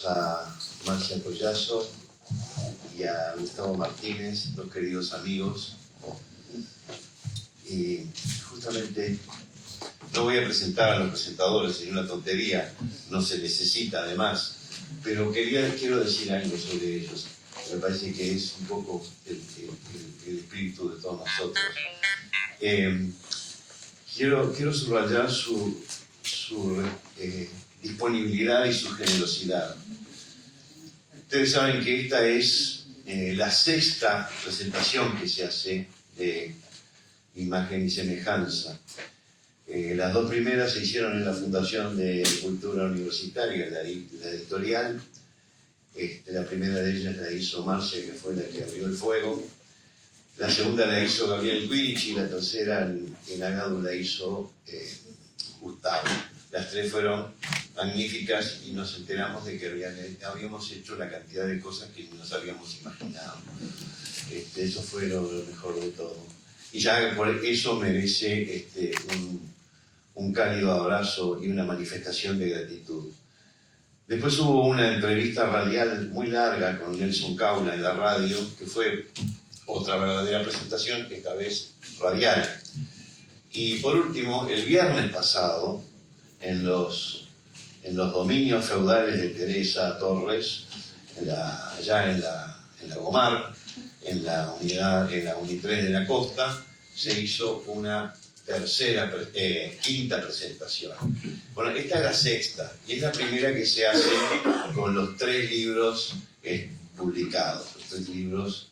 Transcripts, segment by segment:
A Marcia Collazo y a Gustavo Martínez, dos queridos amigos. Y justamente no voy a presentar a los presentadores, sería una tontería, no se necesita además, pero quiero decir algo sobre ellos. Me parece que es un poco el espíritu de todos nosotros. Quiero subrayar su disponibilidad y su generosidad. Ustedes saben que esta es la sexta presentación que se hace de Imagen y Semejanza. Las dos primeras se hicieron en la Fundación de Cultura Universitaria, la editorial. La primera de ellas la hizo Marcia, que fue la que abrió el fuego. La segunda la hizo Gabriel Quich y la tercera en Agado la hizo Gustavo. Las tres fueron magníficas y nos enteramos de que habíamos hecho la cantidad de cosas que nos habíamos imaginado. Eso fue lo mejor de todo. Y ya por eso merece un cálido abrazo y una manifestación de gratitud. Después hubo una entrevista radial muy larga con Nelson Caula en la radio, que fue otra verdadera presentación, esta vez radial. Y por último, el viernes pasado, en los dominios feudales de Teresa Torres, allá en la Gomar, en la Uni 3 de la Costa, se hizo una quinta presentación. Bueno, esta es la sexta, y es la primera que se hace con los 3 libros publicados, los 3 libros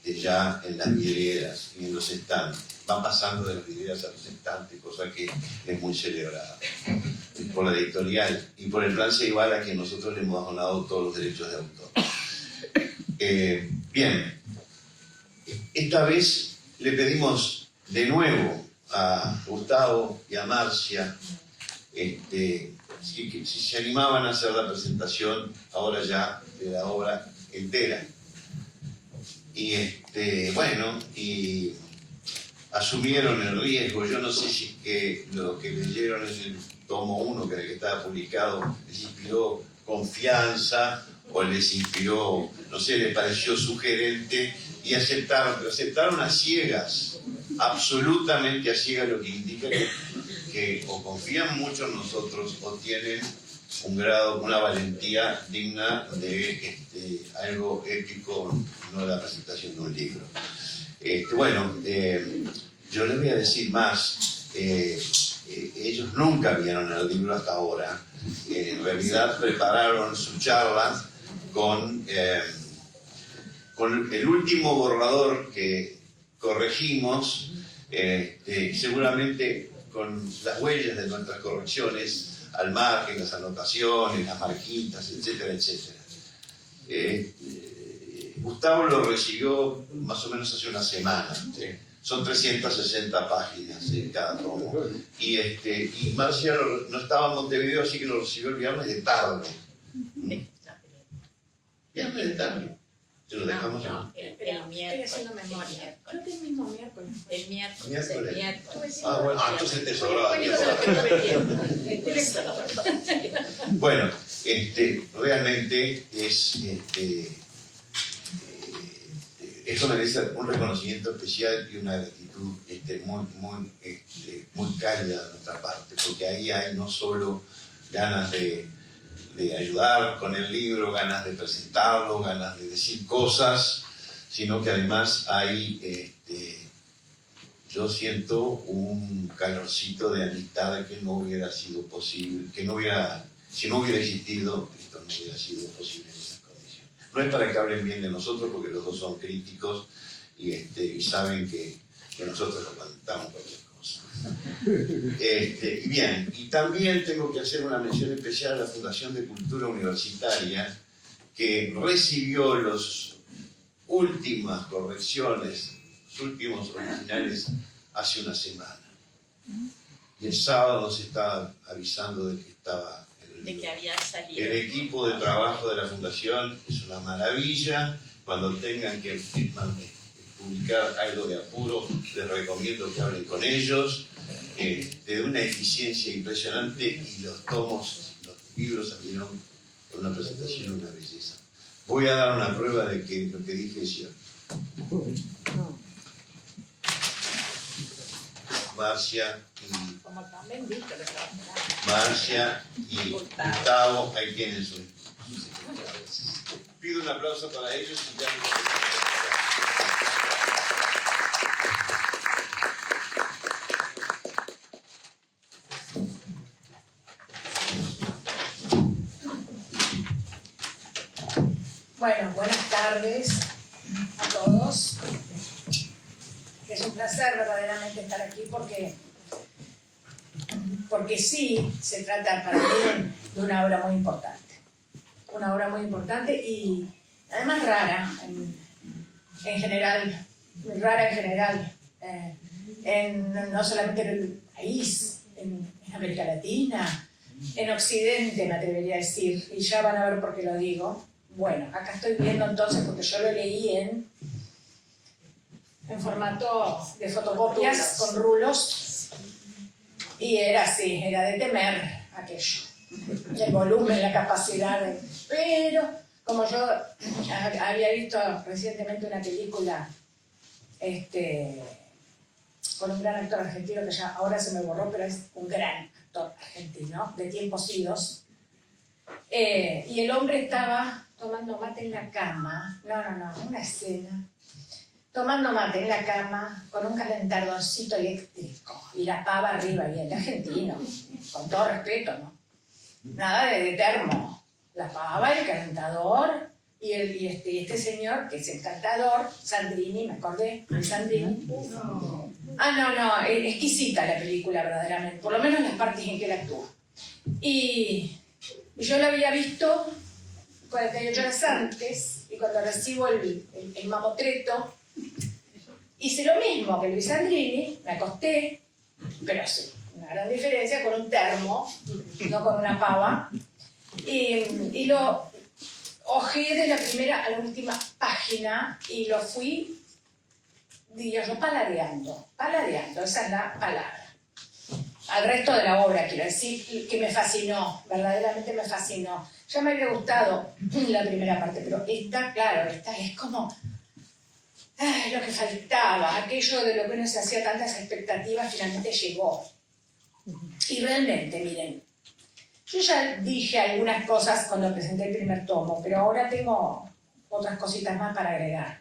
ya en las vidrieras y en los estantes. Van pasando de las vidrieras a los estantes, cosa que es muy celebrada por la editorial y por el plan Ceibal, a que nosotros le hemos donado todos los derechos de autor. Bien, esta vez le pedimos de nuevo a Gustavo y a Marcia si se animaban a hacer la presentación ahora ya de la obra entera. Y bueno, y asumieron el riesgo. Yo no sé si es que lo que leyeron en el tomo 1, que era el que estaba publicado, les inspiró confianza o les inspiró, no sé, les pareció sugerente y aceptaron, pero aceptaron a ciegas, absolutamente a ciegas, lo que indica que o confían mucho en nosotros o tienen un grado, una valentía digna de algo épico, no la presentación de un libro. Bueno, yo les voy a decir más. Ellos nunca vieron el libro hasta ahora. En realidad prepararon su charla con el último borrador que corregimos, seguramente con las huellas de nuestras correcciones al margen, las anotaciones, las marquitas, etcétera, etcétera. Gustavo lo recibió más o menos hace una semana. Son 360 páginas en cada tomo. Y Marcia no estaba en Montevideo, así que lo recibió el viernes de tarde. Viernes de tarde. ¿Se lo dejamos? No, el miércoles. Estoy haciendo memoria. Creo que es el mismo miércoles. El miércoles. Bueno, entonces te sobraba tiempo. Bueno, realmente eso merece un reconocimiento especial y una gratitud muy cálida de nuestra parte, porque ahí hay no solo ganas de ayudar con el libro, ganas de presentarlo, ganas de decir cosas, sino que además hay, yo siento un calorcito de amistad que no hubiera sido posible, si no hubiera existido, esto no hubiera sido posible en esas condiciones. No es para que hablen bien de nosotros, porque los dos son críticos y saben que nosotros nos contamos cualquier cosa. Bien, y también tengo que hacer una mención especial a la Fundación de Cultura Universitaria, que recibió las últimas correcciones, los últimos originales, hace una semana. Y el sábado se estaba avisando de que estaba de que había salido. El equipo de trabajo de la Fundación es una maravilla. Cuando tengan que publicar algo de apuro, les recomiendo que hablen con ellos. De una eficiencia impresionante, y los libros salieron Una presentación, una belleza. Voy a dar una prueba de que lo que dije es cierto. Marcia y Gustavo, ahí tienen sus secretarios. Pido un aplauso para ellos y ya Bueno, buenas tardes a todos. Es un placer verdaderamente estar aquí porque sí se trata para mí de una obra muy importante. Una obra muy importante y además rara en general, muy rara en general, no solamente en el país, en América Latina, en Occidente me atrevería a decir, y ya van a ver por qué lo digo. Bueno, acá estoy viendo entonces, porque yo lo leí en formato de fotocopias con rulos, y era así, era de temer aquello, el volumen, la capacidad de... Pero, como yo había visto recientemente una película con un gran actor argentino, que ya ahora se me borró, pero es un gran actor argentino, de tiempos idos, y el hombre estaba tomando mate en la cama, una escena, tomando mate en la cama con un calentadorcito eléctrico y la pava arriba, y el argentino, con todo respeto, ¿no? Nada de termo, la pava, el calentador, y este señor, que es el cantador, Sandrini, me acordé, Sandrini. Exquisita la película verdaderamente, por lo menos las partes en que él actúa. Y yo la había visto 48 horas antes, y cuando recibo el mamotreto, hice lo mismo que Luis Sandrini, me acosté, pero sí, una gran diferencia, con un termo, no con una pava, y lo hojeé de la primera a la última página y lo fui, diría yo, paladeando, esa es la palabra. Al resto de la obra, quiero decir, que me fascinó, verdaderamente me fascinó. Ya me había gustado la primera parte, pero esta, claro, esta es como lo que faltaba, aquello de lo que uno se hacía tantas expectativas finalmente llegó. Y realmente, miren, yo ya dije algunas cosas cuando presenté el primer tomo, pero ahora tengo otras cositas más para agregar.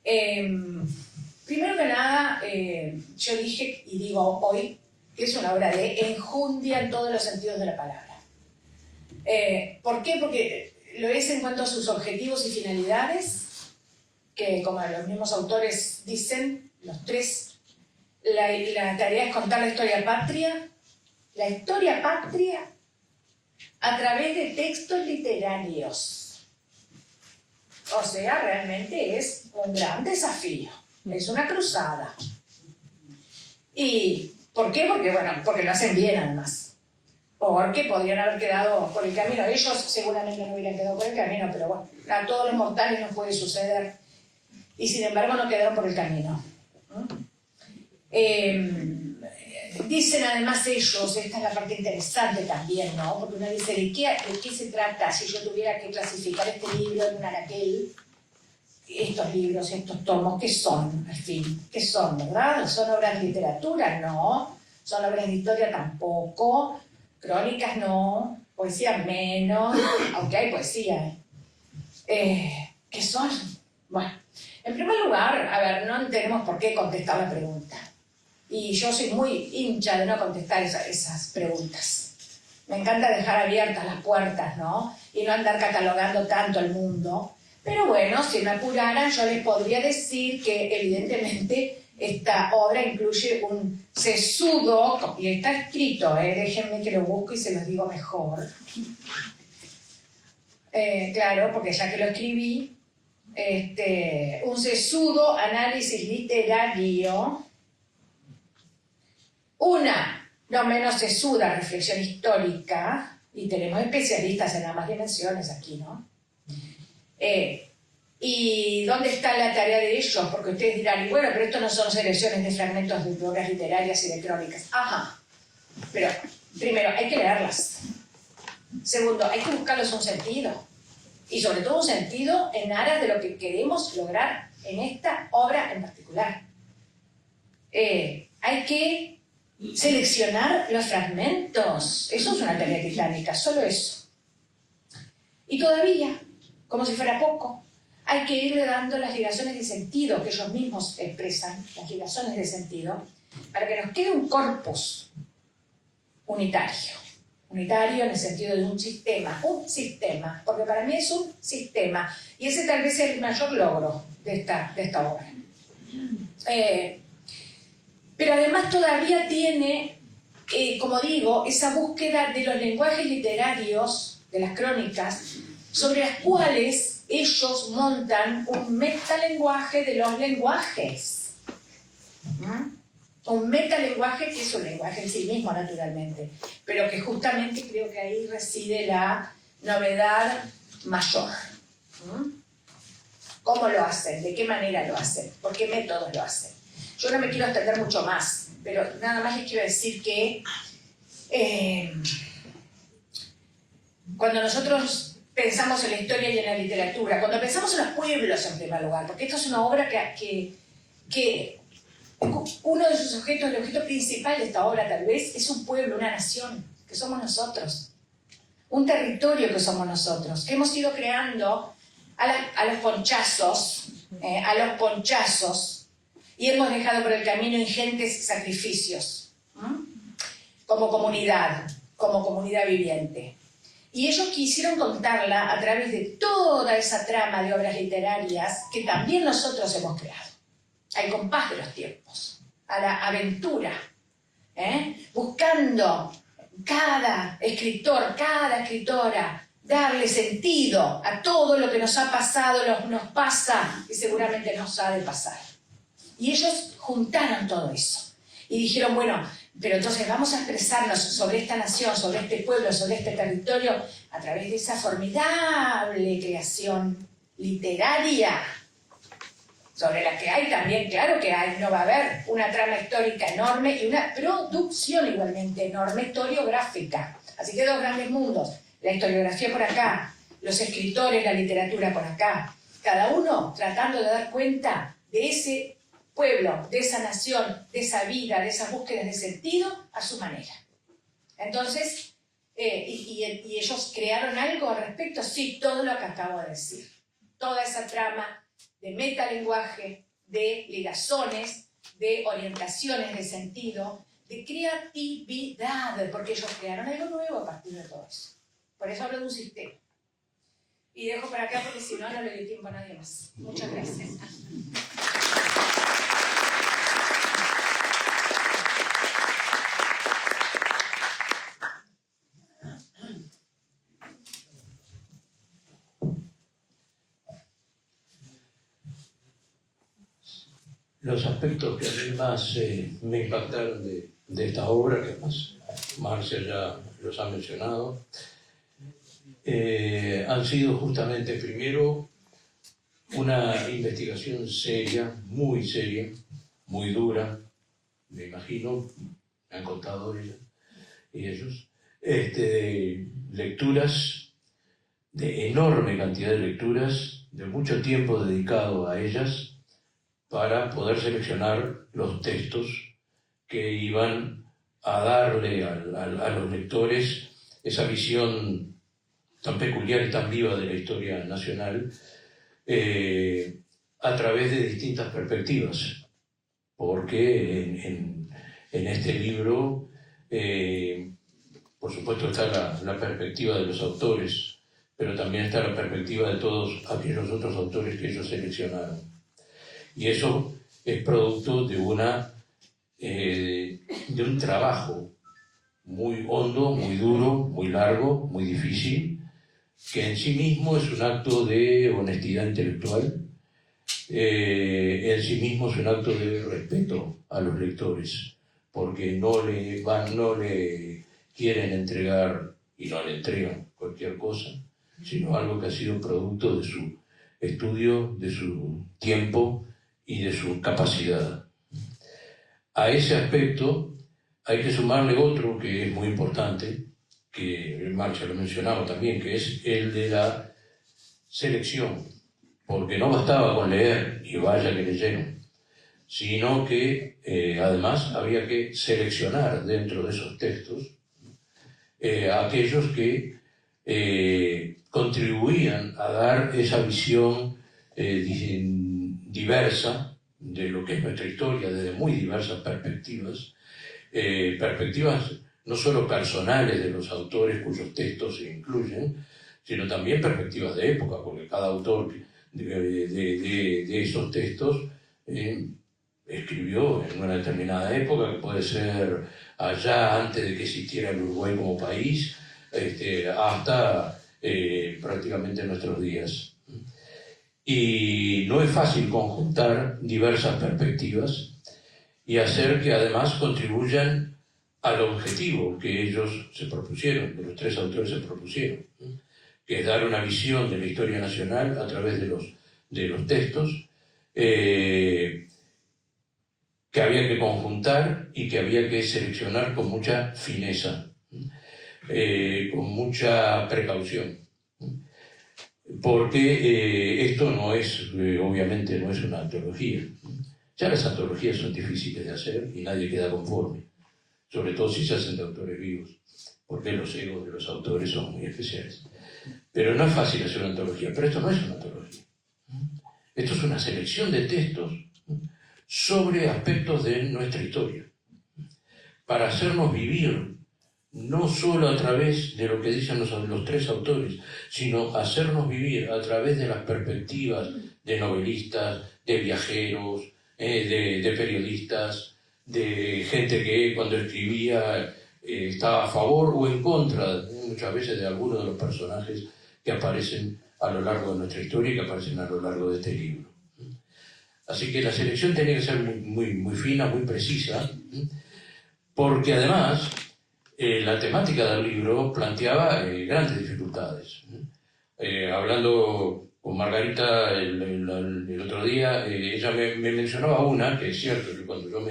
Primero que nada, yo dije y digo hoy que es una obra de enjundia en todos los sentidos de la palabra. ¿Por qué? Porque lo es en cuanto a sus objetivos y finalidades, que como los mismos autores dicen, los tres, la tarea es contar la historia patria a través de textos literarios. O sea, realmente es un gran desafío, es una cruzada. ¿Y por qué? Porque lo hacen bien además. Porque podrían haber quedado por el camino. Ellos seguramente no hubieran quedado por el camino, pero bueno, a todos los mortales nos puede suceder. Y sin embargo no quedaron por el camino. Dicen además ellos, esta es la parte interesante también, ¿no? Porque uno dice, ¿de qué se trata si yo tuviera que clasificar este libro en un anaquel? Estos libros, estos tomos, ¿qué son? En fin, ¿qué son, verdad? ¿Son obras de literatura? No. ¿Son obras de historia? Tampoco. Crónicas no, poesía menos, aunque hay poesía. ¿Qué son? Bueno, en primer lugar, a ver, no tenemos por qué contestar la pregunta. Y yo soy muy hincha de no contestar esas preguntas. Me encanta dejar abiertas las puertas, ¿no? Y no andar catalogando tanto el mundo. Pero bueno, si me apuraran, yo les podría decir que evidentemente esta obra incluye un sesudo, y está escrito, déjenme que lo busque y se los digo mejor. Claro, porque ya que lo escribí, un sesudo análisis literario, una no menos sesuda reflexión histórica, y tenemos especialistas en ambas dimensiones aquí, ¿no? ¿Y dónde está la tarea de ellos? Porque ustedes dirán, y bueno, pero esto no son selecciones de fragmentos de obras literarias y de crónicas. Ajá, pero primero hay que leerlas. Segundo, hay que buscarles un sentido. Y sobre todo un sentido en aras de lo que queremos lograr en esta obra en particular. Hay que seleccionar los fragmentos. Eso es una tarea titánica, solo eso. Y todavía, como si fuera poco, hay que irle dando las ligazones de sentido que ellos mismos expresan, las ligazones de sentido, para que nos quede un corpus unitario. Unitario en el sentido de un sistema, porque para mí es un sistema, y ese tal vez es el mayor logro de esta obra. Pero además todavía tiene, como digo, esa búsqueda de los lenguajes literarios, de las crónicas, sobre las cuales ellos montan un metalenguaje de los lenguajes. Un metalenguaje que es un lenguaje en sí mismo, naturalmente, pero que justamente creo que ahí reside la novedad mayor. ¿Cómo lo hacen? ¿De qué manera lo hacen? ¿Por qué métodos lo hacen? Yo no me quiero extender mucho más, pero nada más les quiero decir que cuando nosotros pensamos en la historia y en la literatura, cuando pensamos en los pueblos en primer lugar, porque esto es una obra que uno de sus objetos, el objeto principal de esta obra tal vez, es un pueblo, una nación, que somos nosotros, un territorio que somos nosotros, que hemos ido creando a los ponchazos, y hemos dejado por el camino ingentes sacrificios, como comunidad viviente. Y ellos quisieron contarla a través de toda esa trama de obras literarias que también nosotros hemos creado, al compás de los tiempos, a la aventura, buscando cada escritor, cada escritora, darle sentido a todo lo que nos ha pasado, nos pasa y seguramente nos ha de pasar. Y ellos juntaron todo eso y dijeron, bueno, pero entonces vamos a expresarnos sobre esta nación, sobre este pueblo, sobre este territorio, a través de esa formidable creación literaria, sobre la que hay también, claro que no va a haber una trama histórica enorme y una producción igualmente enorme, historiográfica. Así que dos grandes mundos, la historiografía por acá, los escritores, la literatura por acá, cada uno tratando de dar cuenta de ese pueblo, de esa nación, de esa vida, de esas búsquedas de sentido a su manera. Entonces, y ellos crearon algo al respecto, sí, todo lo que acabo de decir. Toda esa trama de metalenguaje, de ligazones, de orientaciones de sentido, de creatividad, porque ellos crearon algo nuevo a partir de todo eso. Por eso hablo de un sistema. Y dejo para acá porque si no, no le doy tiempo a nadie más. Muchas gracias. Los aspectos que a mí más me impactaron de esta obra, que además Marcia ya los ha mencionado, han sido justamente, primero, una investigación seria, muy dura, me imagino, me han contado ella y ellos, lecturas, de enorme cantidad de lecturas, de mucho tiempo dedicado a ellas, para poder seleccionar los textos que iban a darle a los lectores esa visión tan peculiar y tan viva de la historia nacional a través de distintas perspectivas, porque en este libro, por supuesto, está la perspectiva de los autores, pero también está la perspectiva de todos aquellos otros autores que ellos seleccionaron. Y eso es producto de un trabajo muy hondo, muy duro, muy largo, muy difícil, que en sí mismo es un acto de honestidad intelectual, en sí mismo es un acto de respeto a los lectores, porque no le quieren entregar y no le entregan cualquier cosa, sino algo que ha sido producto de su estudio, de su tiempo y de su capacidad. A ese aspecto hay que sumarle otro que es muy importante, que Marx lo mencionaba también, que es el de la selección, porque no bastaba con leer, y vaya que leyeron, sino que además había que seleccionar dentro de esos textos a aquellos que contribuían a dar esa visión diversa de lo que es nuestra historia, desde muy diversas perspectivas, perspectivas no solo personales de los autores cuyos textos se incluyen, sino también perspectivas de época, porque cada autor de esos textos escribió en una determinada época, que puede ser allá antes de que existiera el Uruguay como país, hasta prácticamente nuestros días. Y no es fácil conjuntar diversas perspectivas y hacer que además contribuyan al objetivo que ellos se propusieron, que los tres autores se propusieron, que es dar una visión de la historia nacional a través de los textos, que había que conjuntar y que había que seleccionar con mucha fineza, con mucha precaución, porque esto no es, obviamente no es una antología. Ya las antologías son difíciles de hacer y nadie queda conforme, sobre todo si se hacen de autores vivos, porque los egos de los autores son muy especiales. Pero no es fácil hacer una antología, pero esto no es una antología. Esto es una selección de textos sobre aspectos de nuestra historia, para hacernos vivir, no solo a través de lo que dicen los tres autores, sino hacernos vivir a través de las perspectivas de novelistas, de viajeros, de periodistas, de gente que cuando escribía estaba a favor o en contra, muchas veces, de algunos de los personajes que aparecen a lo largo de nuestra historia y que aparecen a lo largo de este libro. Así que la selección tenía que ser muy fina, muy precisa, porque además la temática del libro planteaba grandes dificultades. Hablando con Margarita el otro día, ella me mencionaba una, que es cierto, que cuando yo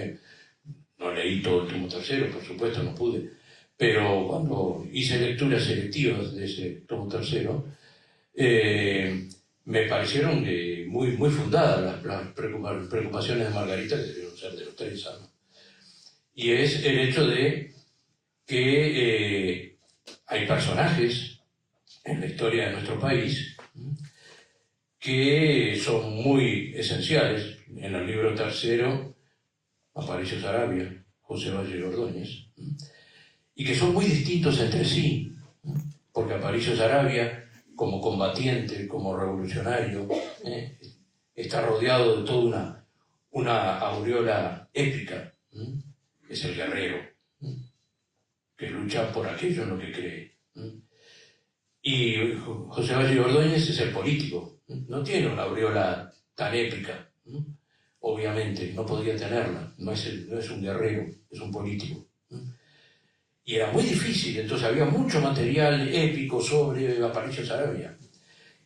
no leí todo el tomo tercero, por supuesto, no pude, pero cuando hice lecturas selectivas de ese tomo tercero, me parecieron muy fundadas las preocupaciones de Margarita, que debieron ser de los tres años. Y es el hecho de que hay personajes en la historia de nuestro país que son muy esenciales. En el libro tercero, Aparicio Saravia, José Valle Ordóñez, y que son muy distintos entre sí, porque Aparicio Saravia, como combatiente, como revolucionario, está rodeado de toda una aureola épica. Es el guerrero, que lucha por aquello en lo que cree. Y José Valle Ordóñez es el político, no tiene una aureola tan épica, obviamente, no podía tenerla, no es un guerrero, es un político. Y era muy difícil, entonces había mucho material épico sobre Aparicio Saravia.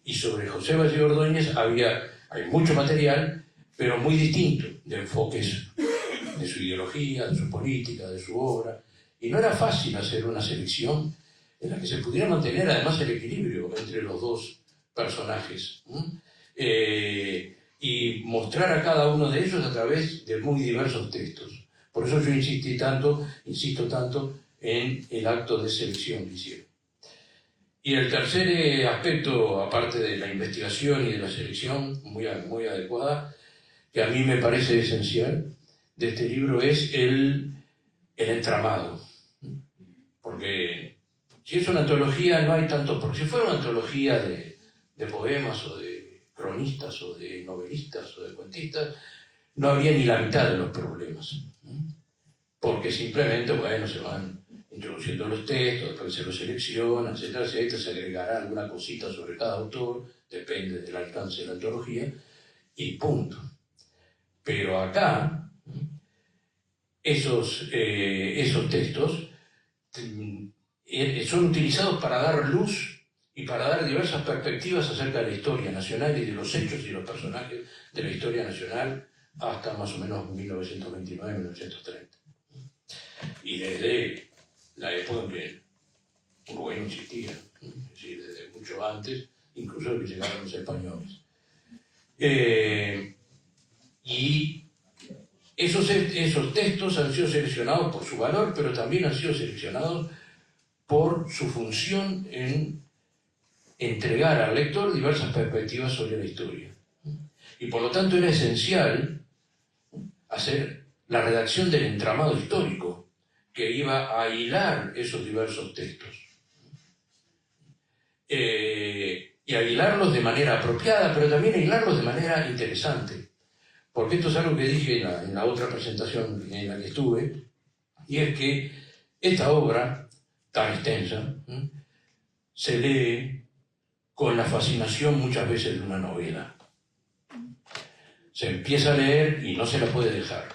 Y sobre José Valle Ordóñez hay mucho material, pero muy distinto, de enfoques de su ideología, de su política, de su obra. Y no era fácil hacer una selección en la que se pudiera mantener además el equilibrio entre los dos personajes. Y mostrar a cada uno de ellos a través de muy diversos textos. Por eso yo insisto tanto en el acto de selección que hicieron. Y el tercer aspecto, aparte de la investigación y de la selección, muy adecuada, que a mí me parece esencial de este libro, es el entramado. Porque si es una antología, no hay tanto... Porque si fuera una antología de poemas o de cronistas o de novelistas o de cuentistas, no habría ni la mitad de los problemas. Porque simplemente, se van introduciendo los textos, después se los selecciona, etcétera, se agregará alguna cosita sobre cada autor, depende del alcance de la antología, y punto. Pero acá, esos textos son utilizados para dar luz y para dar diversas perspectivas acerca de la historia nacional y de los hechos y los personajes de la historia nacional hasta más o menos 1929-1930. Y desde la época en que Uruguay no existía, es decir, desde mucho antes, incluso de que llegaron los españoles. Y esos textos han sido seleccionados por su valor, pero también han sido seleccionados por su función en entregar al lector diversas perspectivas sobre la historia. Y por lo tanto era esencial hacer la redacción del entramado histórico que iba a hilar esos diversos textos. Y a hilarlos de manera apropiada, pero también a hilarlos de manera interesante. Porque esto es algo que dije en la otra presentación en la que estuve, y es que esta obra tan extensa se lee con la fascinación muchas veces de una novela. Se empieza a leer y no se la puede dejar.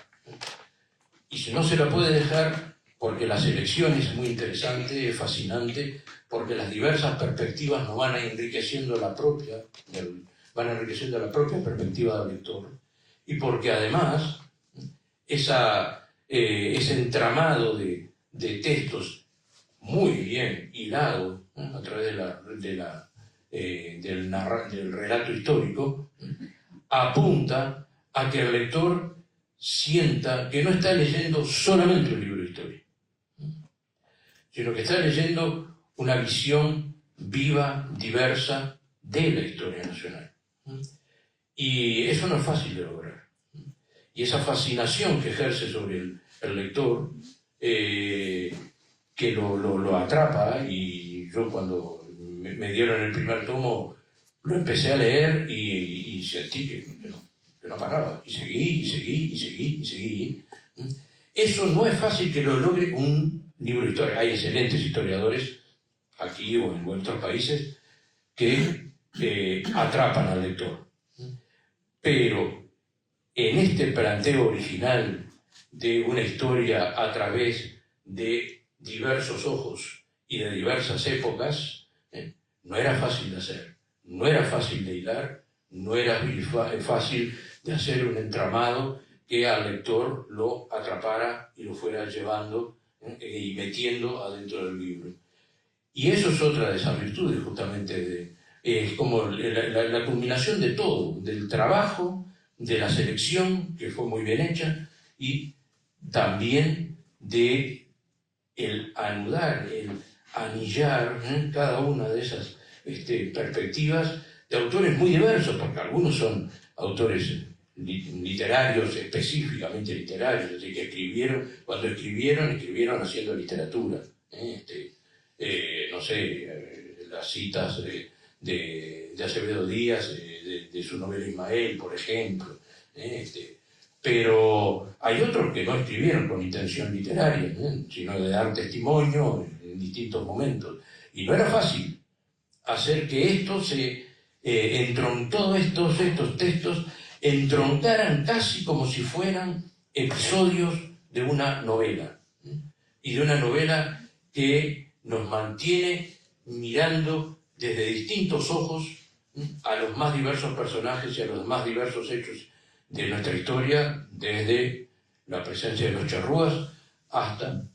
Y si no se la puede dejar, porque la selección es muy interesante, es fascinante, porque las diversas perspectivas nos van enriqueciendo la propia perspectiva del lector, y porque además ese entramado de textos muy bien hilado a través del relato histórico, apunta a que el lector sienta que no está leyendo solamente un libro de historia, sino que está leyendo una visión viva, diversa de la historia nacional. Y eso no es fácil de lograr. Y esa fascinación que ejerce sobre el lector, que lo atrapa, y yo cuando me dieron el primer tomo, lo empecé a leer y sentí que no paraba. Y seguí. Eso no es fácil que lo logre un libro de historia. Hay excelentes historiadores, aquí o en otros países, que atrapan al lector. Pero en este planteo original de una historia a través de diversos ojos y de diversas épocas, no era fácil de hacer, no era fácil de hilar, no era fácil de hacer un entramado que al lector lo atrapara y lo fuera llevando y metiendo adentro del libro. Y eso es otra de esas virtudes, justamente, es como la culminación de todo, del trabajo, de la selección, que fue muy bien hecha, y también de el anudar, el anillar cada una de esas perspectivas de autores muy diversos, porque algunos son autores literarios, específicamente literarios, es decir, que cuando escribieron haciendo literatura. No sé, las citas de Acevedo Díaz, de su novela Ismael, por ejemplo. Pero hay otros que no escribieron con intención literaria, sino de dar testimonio en distintos momentos. Y no era fácil hacer que todos estos textos entroncaran casi como si fueran episodios de una novela. Y de una novela que nos mantiene mirando desde distintos ojos a los más diversos personajes y a los más diversos hechos de nuestra historia, desde la presencia de los charrúas hasta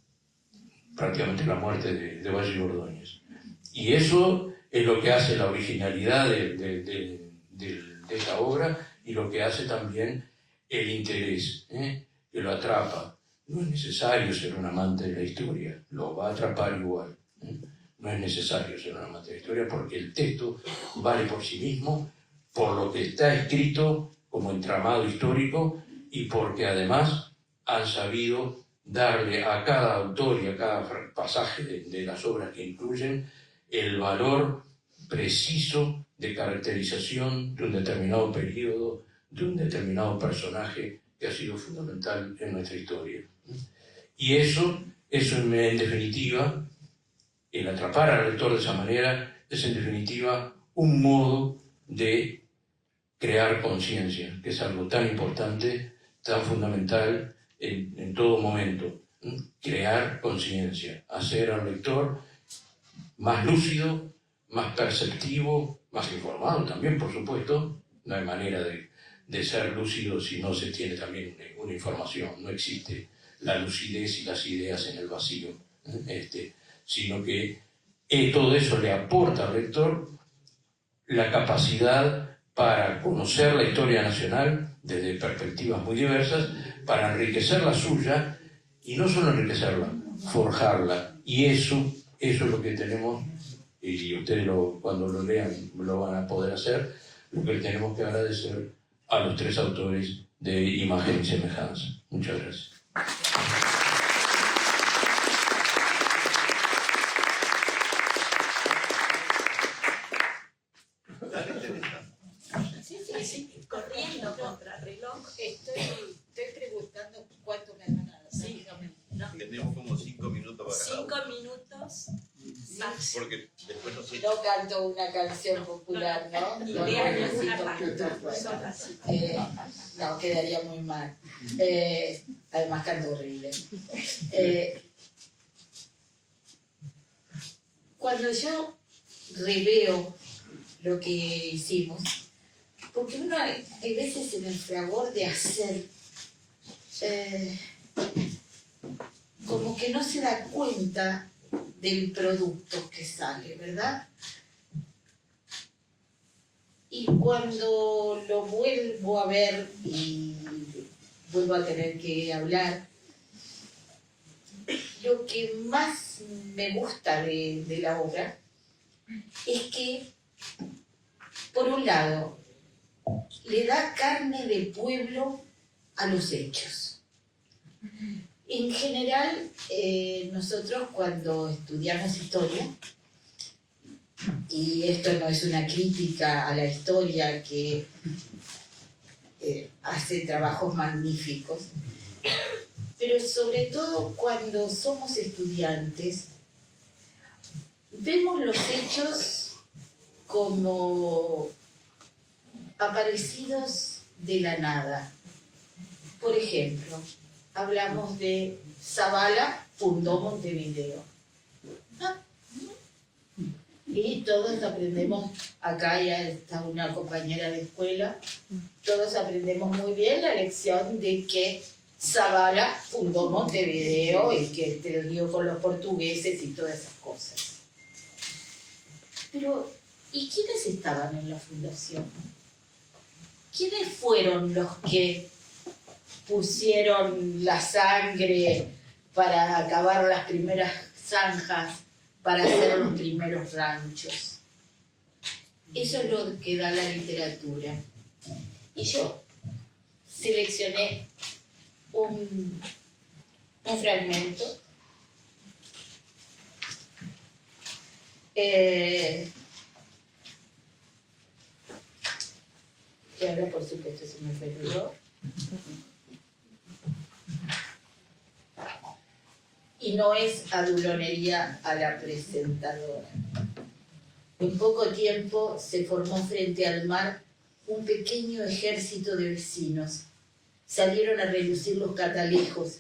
prácticamente la muerte de Valle y Ordóñez. Y eso es lo que hace la originalidad de esta obra y lo que hace también el interés, que lo atrapa. No es necesario ser un amante de la historia, lo va a atrapar igual. No es necesario ser un amante de la historia porque el texto vale por sí mismo, por lo que está escrito como entramado histórico y porque además han sabido darle a cada autor y a cada pasaje de las obras que incluyen el valor preciso de caracterización de un determinado periodo, de un determinado personaje que ha sido fundamental en nuestra historia. Y eso en definitiva, el atrapar al lector de esa manera, es en definitiva un modo de crear conciencia, que es algo tan importante, tan fundamental en todo momento. Crear conciencia, hacer al lector más lúcido, más perceptivo, más informado también, por supuesto. No hay manera de ser lúcido si no se tiene también una información. No existe la lucidez y las ideas en el vacío, sino que todo eso le aporta al lector la capacidad para conocer la historia nacional desde perspectivas muy diversas, para enriquecer la suya, y no solo enriquecerla, forjarla. Y eso es lo que tenemos, y ustedes cuando lo lean lo van a poder hacer, lo que le tenemos que agradecer a los tres autores de Imagen y Semejanza. Muchas gracias. Sí, corriendo contra reloj. Estoy preguntando cuánto me van a dar. Sí, no. Tenemos como 5 minutos para 5 minutos más. porque después no sé. No canto una canción popular, ¿no? Y No, lean necesito una que página, tú puedas. son así. No, quedaría muy mal. Además canto horrible. Cuando yo reveo lo que hicimos, porque uno hay veces en el fragor de hacer, como que no se da cuenta del producto que sale, ¿verdad? Y cuando lo vuelvo a ver y vuelvo a tener que hablar, lo que más me gusta de la obra es que, por un lado, le da carne de pueblo a los hechos. En general, nosotros cuando estudiamos historia, y esto no es una crítica a la historia que hace trabajos magníficos, pero sobre todo cuando somos estudiantes, vemos los hechos como aparecidos de la nada. Por ejemplo, hablamos de Zavala fundó Montevideo. Y todos aprendemos, acá ya está una compañera de escuela, todos aprendemos muy bien la lección de que Zavala fundó Montevideo y que te lo dio con los portugueses y todas esas cosas. Pero, ¿y quiénes estaban en la fundación? ¿Quiénes fueron los que pusieron la sangre para acabar las primeras zanjas, para hacer los primeros ranchos? Eso es lo que da la literatura. Y yo seleccioné un fragmento que ahora por supuesto se me perdió. Y no es adulonería a la presentadora. En poco tiempo se formó frente al mar un pequeño ejército de vecinos. Salieron a relucir los catalejos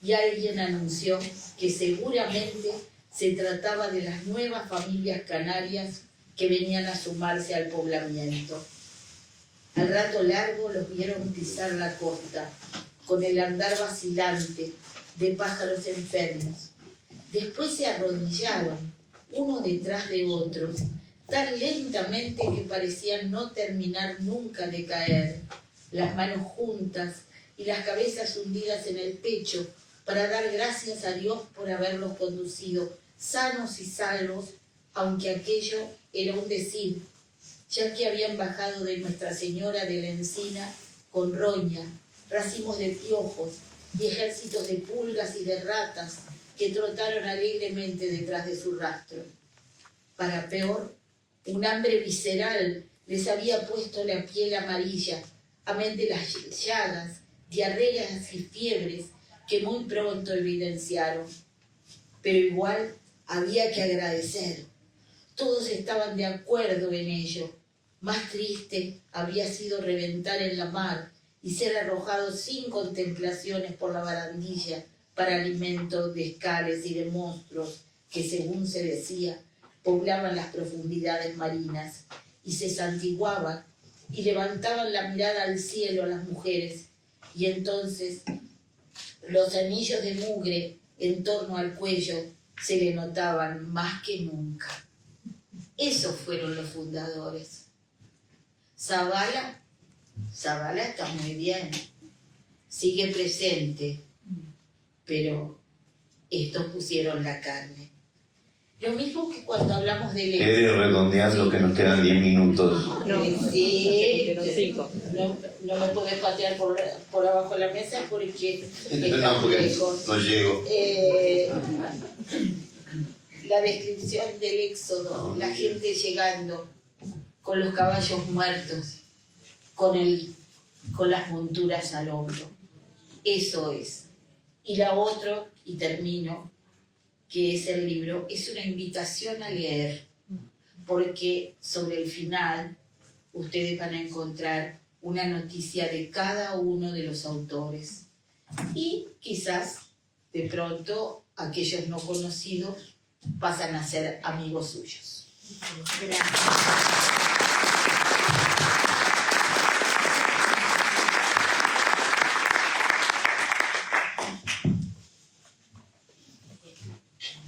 y alguien anunció que seguramente se trataba de las nuevas familias canarias que venían a sumarse al poblamiento. Al rato largo los vieron pisar la costa, con el andar vacilante de pájaros enfermos. Después se arrodillaron, uno detrás de otro, tan lentamente que parecían no terminar nunca de caer, las manos juntas y las cabezas hundidas en el pecho, para dar gracias a Dios por haberlos conducido sanos y salvos, aunque aquello era un decir, ya que habían bajado de Nuestra Señora de la Encina con roña, racimos de piojos y ejércitos de pulgas y de ratas que trotaron alegremente detrás de su rastro. Para peor, un hambre visceral les había puesto la piel amarilla, amén de las llagas, diarreas y fiebres que muy pronto evidenciaron. Pero igual había que agradecer. Todos estaban de acuerdo en ello. Más triste había sido reventar en la mar y ser arrojados sin contemplaciones por la barandilla para alimento de escales y de monstruos que, según se decía, poblaban las profundidades marinas, y se santiguaban y levantaban la mirada al cielo a las mujeres, y entonces los anillos de mugre en torno al cuello se le notaban más que nunca. Esos fueron los fundadores. Zavala está muy bien, sigue presente, pero estos pusieron la carne. Lo mismo que cuando hablamos del Quede redondeando que nos quedan 10 minutos. Sí, no me puedes patear por abajo de la mesa porque No, porque no llego. La descripción del éxodo, la gente llegando con los caballos muertos, con las monturas al hombro. Eso es. Y la otra, y termino, que es el libro, es una invitación a leer, porque sobre el final ustedes van a encontrar una noticia de cada uno de los autores. Y quizás, de pronto, aquellos no conocidos pasan a ser amigos suyos.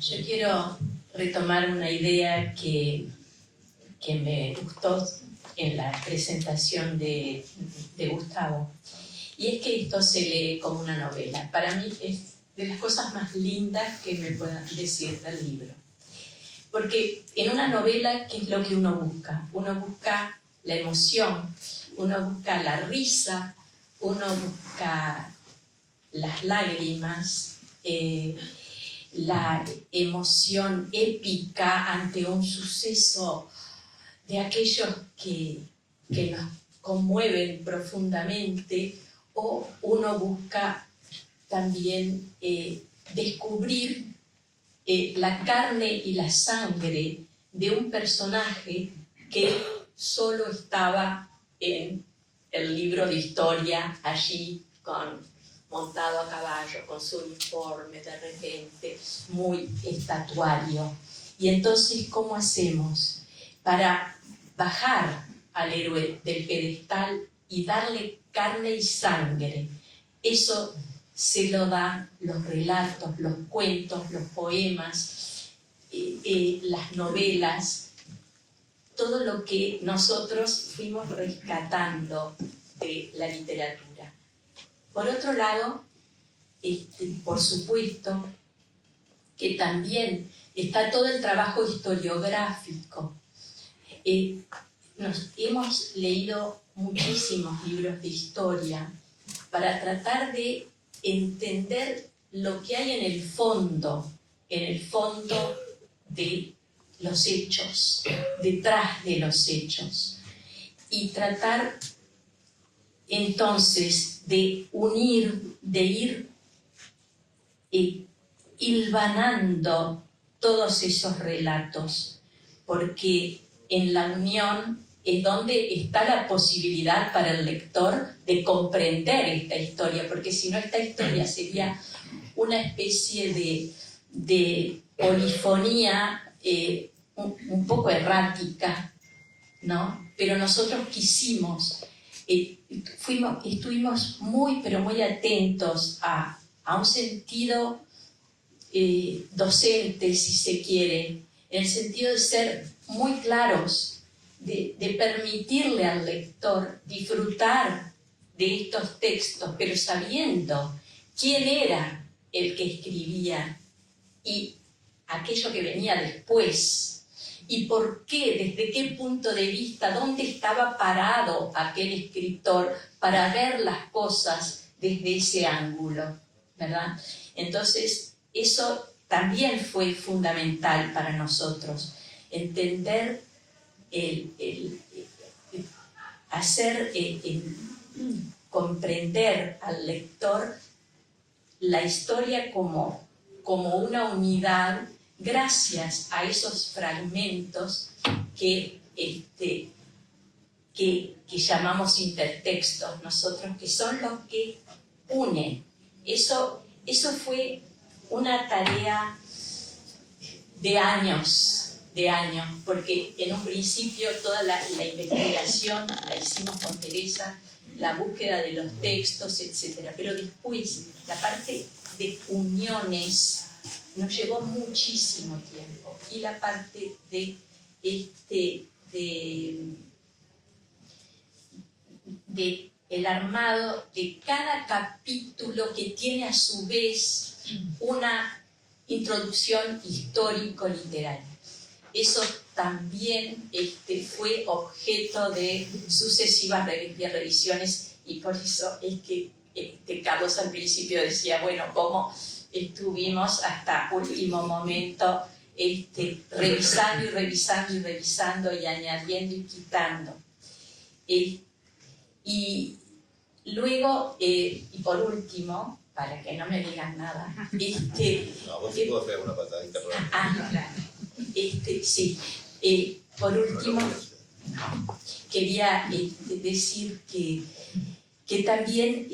Yo quiero retomar una idea que me gustó en la presentación de Gustavo, y es que esto se lee como una novela. Para mí es de las cosas más lindas que me puedan decir del libro. Porque en una novela, ¿qué es lo que uno busca? Uno busca la emoción, uno busca la risa, uno busca las lágrimas, la emoción épica ante un suceso de aquellos que nos conmueven profundamente, o uno busca también descubrir la carne y la sangre de un personaje que solo estaba en el libro de historia, allí montado a caballo, con su uniforme de regente, muy estatuario. Y entonces, ¿cómo hacemos para bajar al héroe del pedestal y darle carne y sangre? Eso se lo dan los relatos, los cuentos, los poemas, las novelas, todo lo que nosotros fuimos rescatando de la literatura. Por otro lado, por supuesto, que también está todo el trabajo historiográfico. Hemos leído muchísimos libros de historia para tratar de entender lo que hay en el fondo de los hechos, detrás de los hechos, y tratar entonces de unir, de ir hilvanando todos esos relatos, porque en la unión es donde está la posibilidad para el lector de comprender esta historia, porque si no, esta historia sería una especie de polifonía un poco errática, ¿no? Pero nosotros quisimos, estuvimos muy, pero muy atentos a un sentido docente, si se quiere, en el sentido de ser muy claros, de permitirle al lector disfrutar de estos textos, pero sabiendo quién era el que escribía y aquello que venía después, y por qué, desde qué punto de vista, dónde estaba parado aquel escritor para ver las cosas desde ese ángulo, ¿verdad? Entonces, eso también fue fundamental para nosotros, entender hacer comprender al lector la historia como una unidad, gracias a esos fragmentos que llamamos intertextos nosotros, que son los que unen. Eso fue una tarea de años, porque en un principio toda la investigación la hicimos con Teresa, la búsqueda de los textos, etc. Pero después, la parte de uniones, nos llevó muchísimo tiempo. Y la parte de el armado de cada capítulo, que tiene a su vez una introducción histórico-literaria. Eso también fue objeto de sucesivas revisiones, y por eso es que Carlos al principio decía, bueno, cómo estuvimos hasta último momento revisando y revisando y revisando y añadiendo y quitando. Y luego, y por último, para que no me digan nada, No, vos sí puedo hacer una patadita por ahí. claro. Sí. Por último, quería decir que también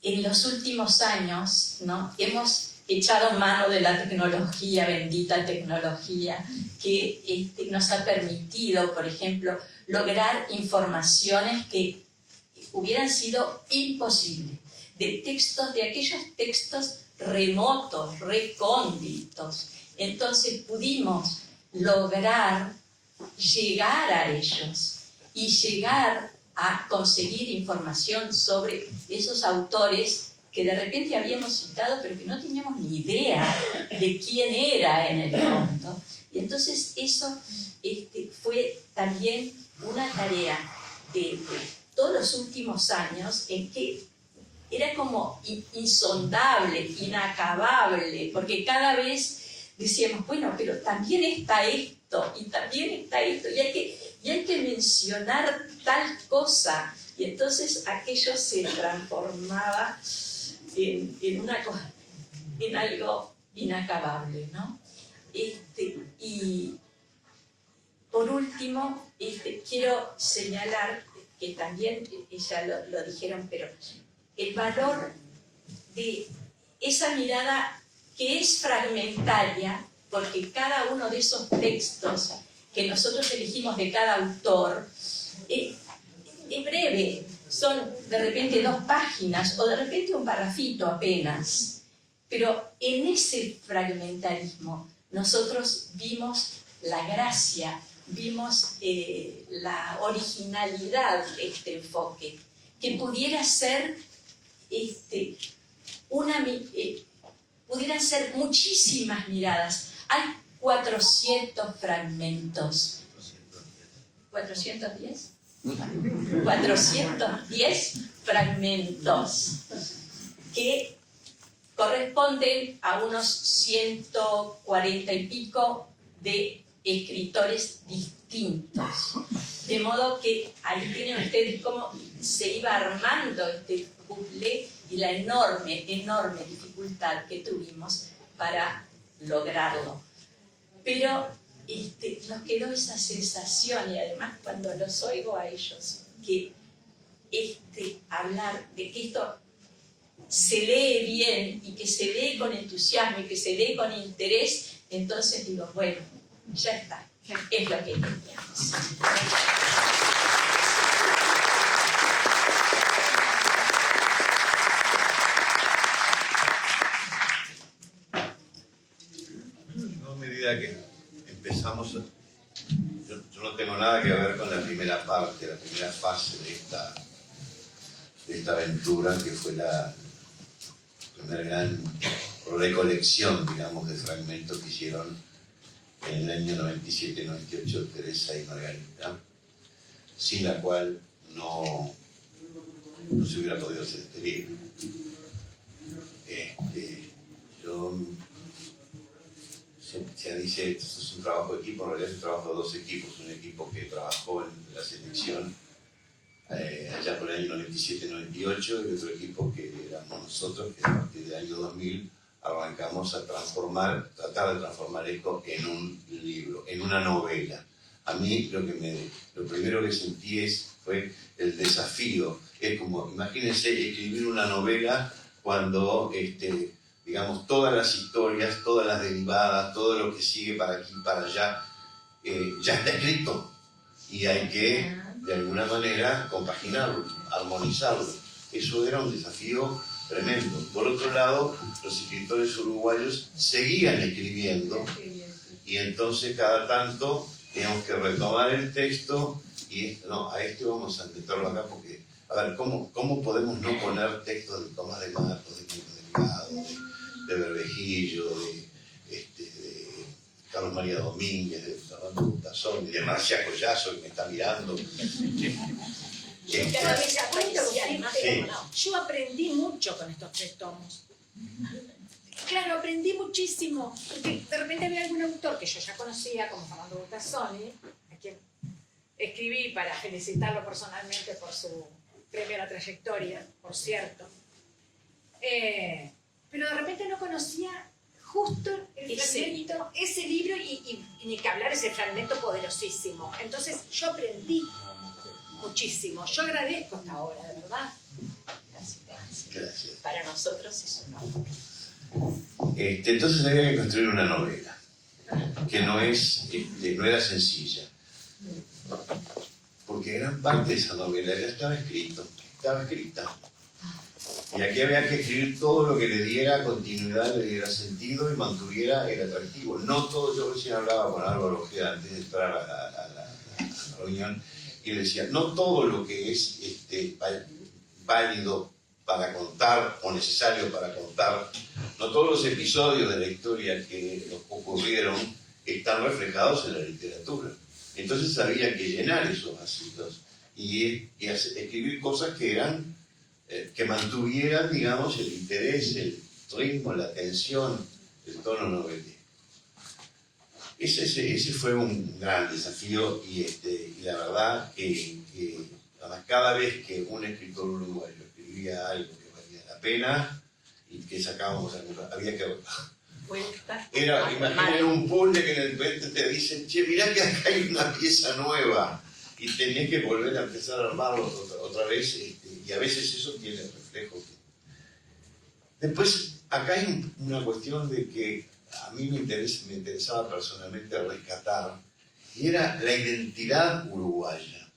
en los últimos años, ¿no?, hemos echado mano de la tecnología, bendita tecnología, que nos ha permitido, por ejemplo, lograr informaciones que hubieran sido imposibles, de aquellos textos remotos, recónditos. Entonces pudimos lograr llegar a ellos y llegar a conseguir información sobre esos autores que de repente habíamos citado, pero que no teníamos ni idea de quién era en el fondo. Y entonces eso fue también una tarea de todos los últimos años, en que era como insondable, inacabable, porque cada vez decíamos, bueno, pero también está esto, y también está esto, y hay que mencionar tal cosa. Y entonces aquello se transformaba en algo inacabable, ¿no? Y por último, quiero señalar que también, ya lo dijeron, pero el valor de esa mirada que es fragmentaria, porque cada uno de esos textos que nosotros elegimos de cada autor es breve, son de repente 2 páginas o de repente un parrafito apenas, pero en ese fragmentarismo nosotros vimos la gracia, vimos la originalidad de este enfoque, que pudiera ser pudieran ser muchísimas miradas. Hay 400 fragmentos. ¿410? 410 fragmentos que corresponden a unos 140 y pico de escritores distintos. De modo que ahí tienen ustedes cómo se iba armando este puzzle y la enorme dificultad que tuvimos para lograrlo. Pero nos quedó esa sensación, y además cuando los oigo a ellos, que hablar de que esto se lee bien y que se lee con entusiasmo y que se lee con interés, entonces digo, bueno, ya está, es lo que teníamos. A medida que empezamos, yo no tengo nada que ver con la primera parte, la primera fase de esta aventura, que fue la primera gran recolección, digamos, de fragmentos que hicieron en el año 97-98 Teresa y Margarita, sin la cual no se hubiera podido hacer este libro. Se dice, esto es un trabajo de equipo, en realidad es un trabajo de 2 equipos, un equipo que trabajó en la selección allá por el año 97-98 y otro equipo que éramos nosotros, que a partir del año 2000 arrancamos a tratar de transformar esto en un libro, en una novela. A mí lo primero que sentí fue el desafío. Es como, imagínense escribir una novela cuando digamos, todas las historias, todas las derivadas, todo lo que sigue para aquí y para allá, ya está escrito. Y hay que, de alguna manera, compaginarlo, armonizarlo. Eso era un desafío tremendo. Por otro lado, los escritores uruguayos seguían escribiendo y entonces cada tanto teníamos que retomar el texto y no, a este vamos a meterlo acá porque, a ver, ¿cómo podemos no poner textos de Tomás de Matos, de Quinto Delgado, de Bervejillo, de Carlos María Domínguez, de Fernando Butazón, de Marcia Collazo, que me está mirando? Yo aprendí mucho con estos 3 tomos. Claro, aprendí muchísimo, porque de repente había algún autor que yo ya conocía, como Fernando Butazzoni, a quien escribí para felicitarlo personalmente por su premio a la trayectoria, por cierto. Pero de repente no conocía justo el fragmento, ese libro, y ni que hablar ese fragmento poderosísimo. Entonces yo aprendí muchísimo. Yo agradezco esta obra, de verdad. Gracias. Para nosotros es un honor. Entonces había que construir una novela, que no era sencilla, porque gran parte de esa novela ya estaba escrita. Y aquí había que escribir todo lo que le diera continuidad, le diera sentido y mantuviera el atractivo. No todo, yo recién hablaba con Álvaro Ojeda antes de entrar a la reunión, y le decía, no todo lo que es válido para contar o necesario para contar, no todos los episodios de la historia que nos ocurrieron están reflejados en la literatura. Entonces había que llenar esos vacíos y escribir cosas que eran que mantuvieran, digamos, el interés, el ritmo, la tensión, el tono novelesco. Ese fue un gran desafío y la verdad que cada vez que un escritor uruguayo escribía algo que valía la pena y que sacábamos había que... Imaginen un puzzle que en el repente te dicen, che, mirá que acá hay una pieza nueva y tenés que volver a empezar a armarlo otra vez, y a veces eso tiene reflejo. Después, acá hay una cuestión de que a mí me interesaba personalmente rescatar, y era la identidad uruguaya.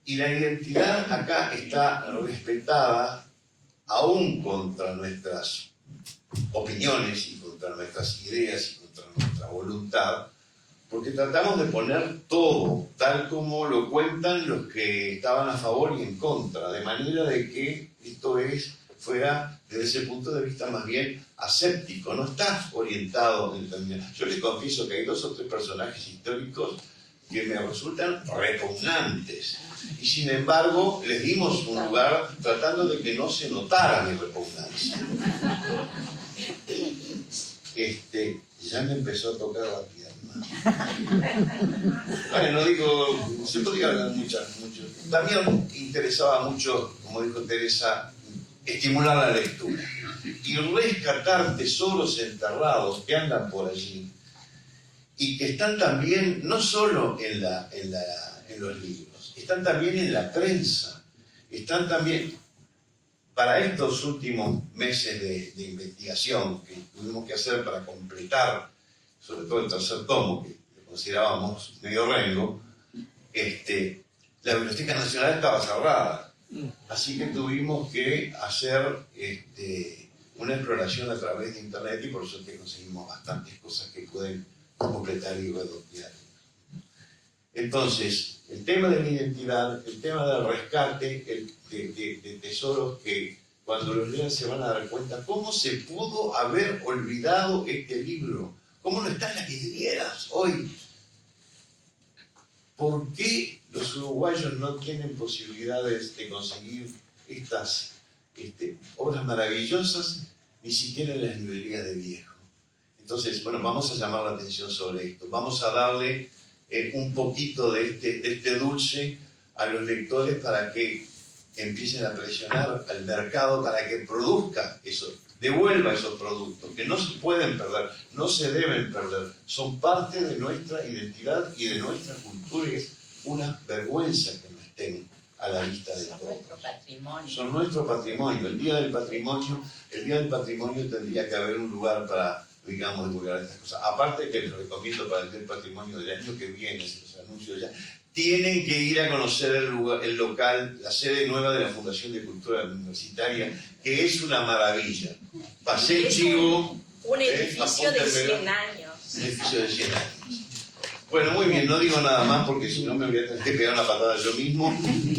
Y la identidad acá está respetada aún contra nuestras opiniones y contra nuestras ideas y contra nuestra voluntad, porque tratamos de poner todo tal como lo cuentan los que estaban a favor y en contra, de manera de que esto fuera desde ese punto de vista más bien aséptico, no está orientado en determinado. Yo les confieso que hay 2 o 3 personajes históricos que me resultan repugnantes, y sin embargo les dimos un lugar tratando de que no se notara mi repugnancia. Ya me empezó a tocar la pierna. Bueno, digo, se podría hablar mucho. También interesaba mucho, como dijo Teresa, estimular la lectura y rescatar tesoros enterrados que andan por allí y que están también, no solo en los libros, están también en la prensa, están también... Para estos últimos meses de investigación que tuvimos que hacer para completar, sobre todo el 3er tomo, que considerábamos medio rengo, la Biblioteca Nacional estaba cerrada. Así que tuvimos que hacer una exploración a través de Internet, y por suerte conseguimos bastantes cosas que pueden completar y redondear. Entonces, el tema de la identidad, el tema del rescate de tesoros que cuando los lean se van a dar cuenta cómo se pudo haber olvidado este libro, cómo no está en las vidrieras hoy. ¿Por qué los uruguayos no tienen posibilidades de conseguir estas obras maravillosas ni siquiera en las librerías de viejo? Entonces, bueno, vamos a llamar la atención sobre esto, vamos a darle un poquito de este dulce a los lectores para que empiecen a presionar al mercado para que produzca eso, devuelva esos productos, que no se pueden perder, no se deben perder, son parte de nuestra identidad y de nuestra cultura, y es una vergüenza que no estén a la vista de todos. Son nuestro patrimonio. Son nuestro patrimonio. El Día del Patrimonio tendría que haber un lugar para, digamos, divulgar estas cosas. Aparte que les recomiendo para el Día del Patrimonio del año que viene, se los anuncio ya, tienen que ir a conocer el local, la sede nueva de la Fundación de Cultura Universitaria, que es una maravilla. Pasé el chivo. Un edificio de apúntenmelo. 100 años. Un edificio de 100 años. Bueno, muy bien, no digo nada más porque si no me voy a tener que pegar una patada yo mismo.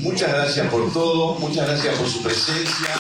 Muchas gracias por todo, muchas gracias por su presencia.